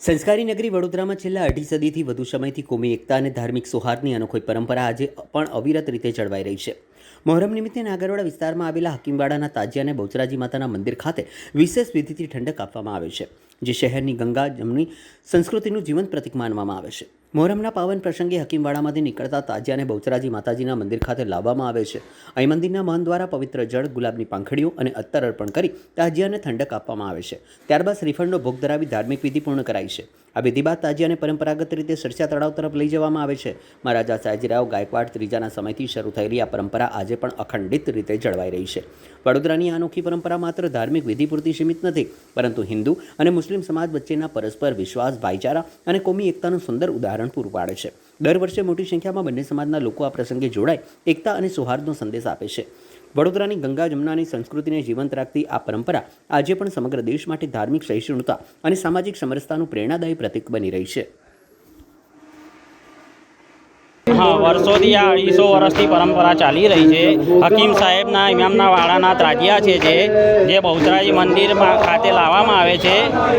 સંસ્કારી નગરી વડોદરામાં છેલ્લા અઢી સદીથી વધુ સમયથી કોમી એકતા અને ધાર્મિક સૌહાર્દની અનોખી પરંપરા આજે પણ અવિરત રીતે જળવાઈ રહી છે. મોહરમ નિમિત્તે નાગરવાડા વિસ્તારમાં આવેલા હકીમવાડાના તાજિયા અને બહુચરાજી માતાના મંદિર ખાતે વિશેષ વિધિથી ઠંડક આપવામાં આવે છે, જે શહેરની ગંગા જમની સંસ્કૃતિનું જીવંત પ્રતીક માનવામાં આવે છે. મોહરમના પાવન પ્રસંગે હકીમવાડામાંથી નીકળતા તાજિયા અને બહુચરાજી માતાજીના મંદિર ખાતે લાવવામાં આવે છે. અહીં મંદિરના મહંત દ્વારા પવિત્ર જળ, ગુલાબની પાંખડીઓ અને અત્તર અર્પણ કરી તાજિયાને ઠંડક આપવામાં આવે છે. ત્યારબાદ શ્રીફળનો ભોગ ધરાવી ધાર્મિક વિધિ પૂર્ણ કરાય છે. આ વિધિ બાદ તાજિયાને પરંપરાગત રીતે સરસા તળાવ તરફ લઈ જવામાં આવે છે. મહારાજા સયાજીરાવ ગાયકવાડ ત્રીજાના સમયથી શરૂ થયેલી આ પરંપરા આજે પણ અખંડિત રીતે જળવાઈ રહી છે. વડોદરાની આ અનોખી પરંપરા માત્ર ધાર્મિક વિધિ પૂરતી સીમિત નથી, પરંતુ હિન્દુ અને મુસ્લિમ સમાજ વચ્ચેના પરસ્પર વિશ્વાસ, ભાઈચારા અને કોમી એકતાનું સુંદર ઉદાહરણ પૂરું પાડે છે. દર વર્ષે મોટી સંખ્યામાં બંને સમાજના લોકો આ પ્રસંગે જોડાઈ એકતા અને સૌહાર્દનો સંદેશ આપે છે. વડોદરાની ગંગા જમનાની સંસ્કૃતિને જીવંત રાખતી આ પરંપરા આજે પણ સમગ્ર દેશ માટે ધાર્મિક સહિષ્ણુતા અને સામાજિક સમરસતાનું પ્રેરણાદાયી પ્રતીક બની રહી છે. हाँ, वर्षोથી આ 250 વર્ષથી પરંપરા ચાલી રહી છે. હકીમ સાહેબના ઇમામના વાડાના ત્રાજિયા છે જે બહુચરાજી મંદિર ખાતે લાવવામાં આવે છે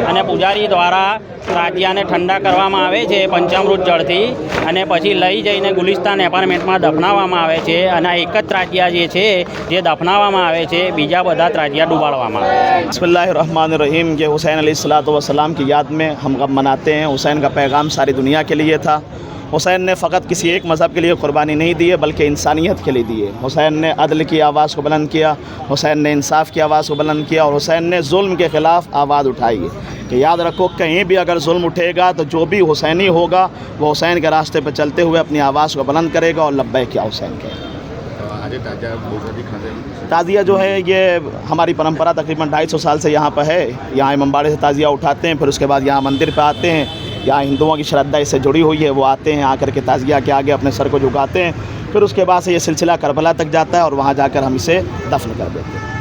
અને પૂજારી દ્વારા ત્રાજિયાને ઠંડા કરવામાં આવે છે પંચામૃત જળથી, અને પછી લઈ જઈને ગુલિસ્તાન એપાર્ટમેન્ટમાં દફનાવવામાં આવે છે. અને એક જ ત્રાજિયા જે છે જે દફનાવવામાં આવે છે, બીજા બધા ત્રાજિયા ડુબાડવામાં આવે છે. बिस्मिल्लाहिर्रहमानिर्रहीम के हुसैन अलैहिस्सलातु की याद में हम कब मनाते हैं. हुसैन का पैगाम सारी दुनिया के लिए था. हुसैन ने फ़कत किसी एक मज़हब के लिए कुर्बानी नहीं दी है, बल्कि इंसानियत के लिए दी है. हुसैन ने अदल की आवाज़ को बुलंद किया, हुसैन ने इंसाफ की आवाज़ को बुलंद किया, और हुसैन ने जुल्म के ख़िलाफ़ आवाज़ उठाई है कि याद रखो, कहीं भी अगर जुल्म उठेगा तो जो भी हुसैनी होगा वो हुसैन के रास्ते पर चलते हुए अपनी आवाज़ को बुलंद करेगा और लब्बैक या हुसैन के. ताज़िया जो है ये हमारी परंपरा तकरीबन 250 साल से यहाँ पर है. यहाँ इमामबाड़े से ताज़िया उठाते हैं, फिर उसके बाद यहाँ मंदिर पे आते हैं. यहाँ हिंदुओं की श्रद्धा इससे जुड़ी हुई है, वो आते हैं, आकर के ताज़िया के आगे अपने सर को झुकाते हैं. फिर उसके बाद से ये सिलसिला करबला तक जाता है और वहाँ जाकर हम इसे दफन कर देते हैं.